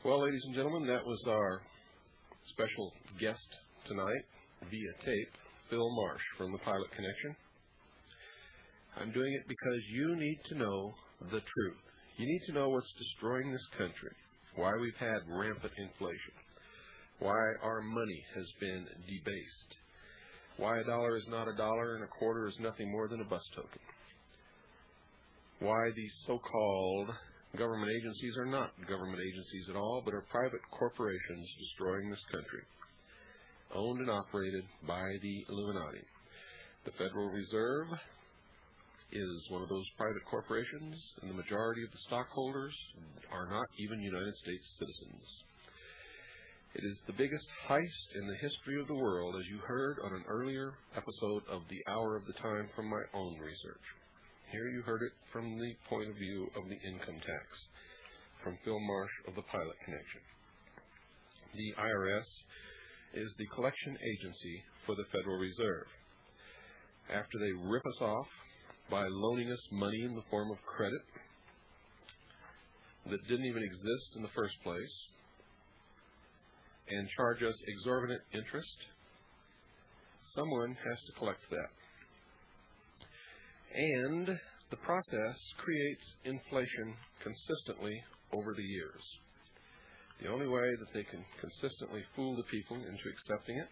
Well, ladies and gentlemen, that was our special guest tonight via tape, Phil Marsh from the Pilot Connection. I'm doing it because you need to know the truth. You need to know what's destroying this country, why we've had rampant inflation, why our money has been debased, why a dollar is not a dollar and a quarter is nothing more than a bus token, why these so-called government agencies are not government agencies at all, but are private corporations destroying this country, owned and operated by the Illuminati. The Federal Reserve is one of those private corporations, and the majority of the stockholders are not even United States citizens. It is the biggest heist in the history of the world, as you heard on an earlier episode of The Hour of the Time from my own research. Here you heard it from the point of view of the income tax, from Phil Marsh of the Pilot Connection. The IRS is the collection agency for the Federal Reserve. After they rip us off by loaning us money in the form of credit that didn't even exist in the first place, and charge us exorbitant interest, someone has to collect that. And the process creates inflation consistently over the years. The only way that they can consistently fool the people into accepting it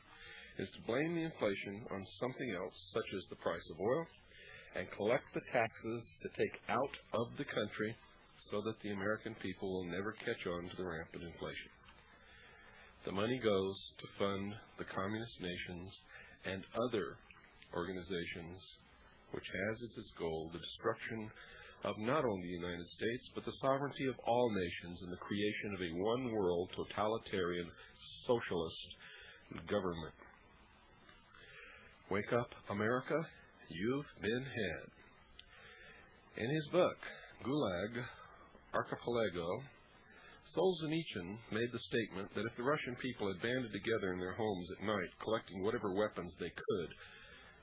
is to blame the inflation on something else, such as the price of oil, and collect the taxes to take out of the country so that the American people will never catch on to the rampant inflation. The money goes to fund the communist nations and other organizations which has as its goal the destruction of not only the United States, but the sovereignty of all nations and the creation of a one-world totalitarian socialist government. Wake up, America. You've been had. In his book, Gulag Archipelago, Solzhenitsyn made the statement that if the Russian people had banded together in their homes at night, collecting whatever weapons they could,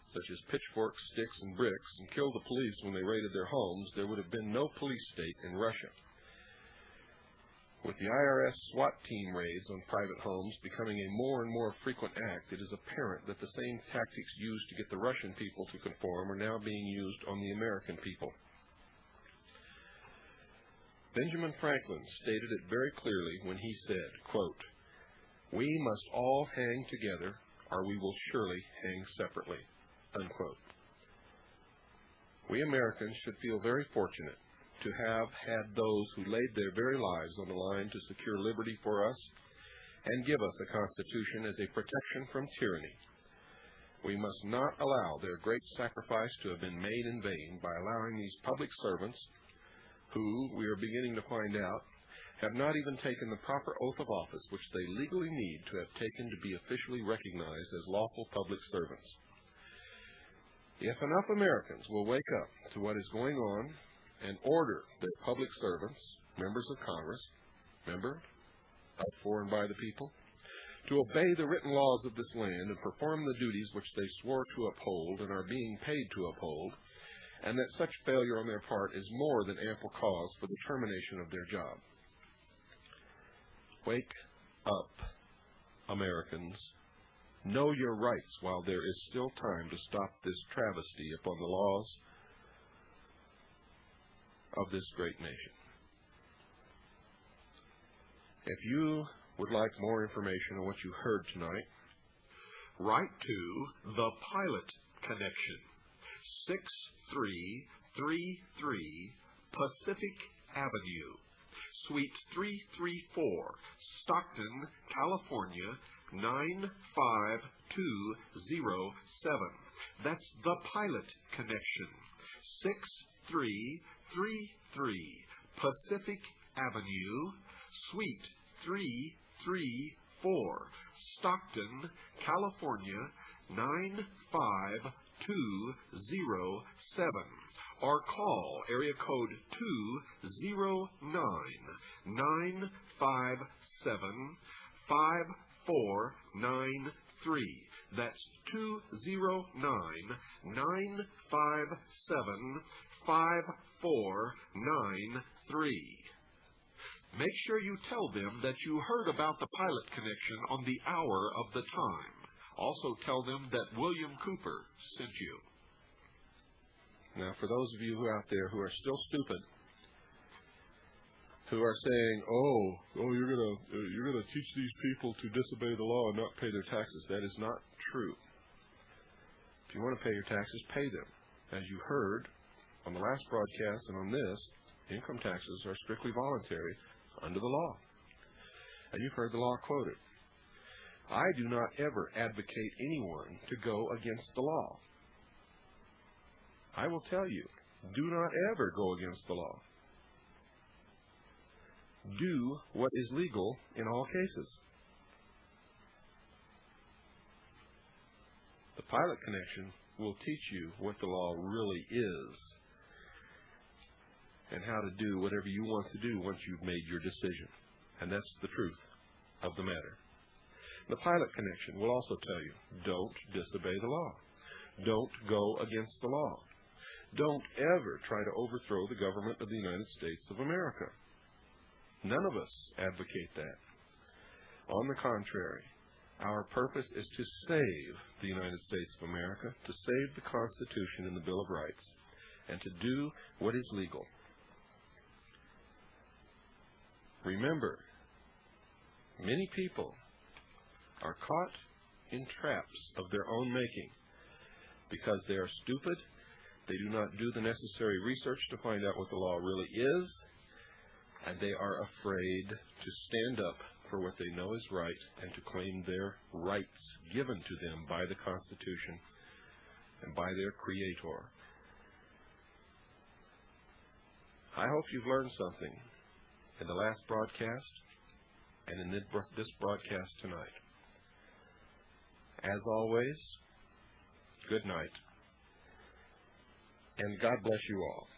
such as pitchforks, sticks, and bricks, and killed the police when they raided their homes, there would have been no police state in Russia. With the IRS SWAT team raids on private homes becoming a more and more frequent act, it is apparent that the same tactics used to get the Russian people to conform are now being used on the American people. Benjamin Franklin stated it very clearly when he said, quote, "We must all hang together, or we will surely hang separately," unquote. We Americans should feel very fortunate to have had those who laid their very lives on the line to secure liberty for us and give us a Constitution as a protection from tyranny. We must not allow their great sacrifice to have been made in vain by allowing these public servants, who, we are beginning to find out, have not even taken the proper oath of office which they legally need to have taken to be officially recognized as lawful public servants. If enough Americans will wake up to what is going on and order their public servants, members of Congress, remember, of for and by the people, to obey the written laws of this land and perform the duties which they swore to uphold and are being paid to uphold, and that such failure on their part is more than ample cause for the termination of their job. Wake up, Americans. Know your rights while there is still time to stop this travesty upon the laws of this great nation. If you would like more information on what you heard tonight, write to The Pilot Connection, 6333 Pacific Avenue, Suite 334, Stockton, California, 95207. That's The Pilot Connection, 6333 Pacific Avenue, Suite 334, Stockton, California, 95207. Or call area code 209-957-5493. That's 209-957-5493. Make sure you tell them that you heard about the Pilot Connection on the hour of the time. Also tell them that William Cooper sent you. Now, for those of you out there who are still stupid, who are saying, you're gonna teach these people to disobey the law and not pay their taxes, that is not true. If you want to pay your taxes, pay them. As you heard on the last broadcast and on this, income taxes are strictly voluntary under the law. And you've heard the law quoted. I do not ever advocate anyone to go against the law. I will tell you, do not ever go against the law. Do what is legal in all cases. The Pilot Connection will teach you what the law really is and how to do whatever you want to do once you've made your decision. And that's the truth of the matter. The Pilot Connection will also tell you, don't disobey the law. Don't go against the law. Don't ever try to overthrow the government of the United States of America. None of us advocate that. On the contrary, our purpose is to save the United States of America, to save the Constitution and the Bill of Rights, and to do what is legal. Remember, many people are caught in traps of their own making because they are stupid. They do not do the necessary research to find out what the law really is, and they are afraid to stand up for what they know is right and to claim their rights given to them by the Constitution and by their Creator. I hope you've learned something in the last broadcast and in this broadcast tonight. As always, good night, and God bless you all.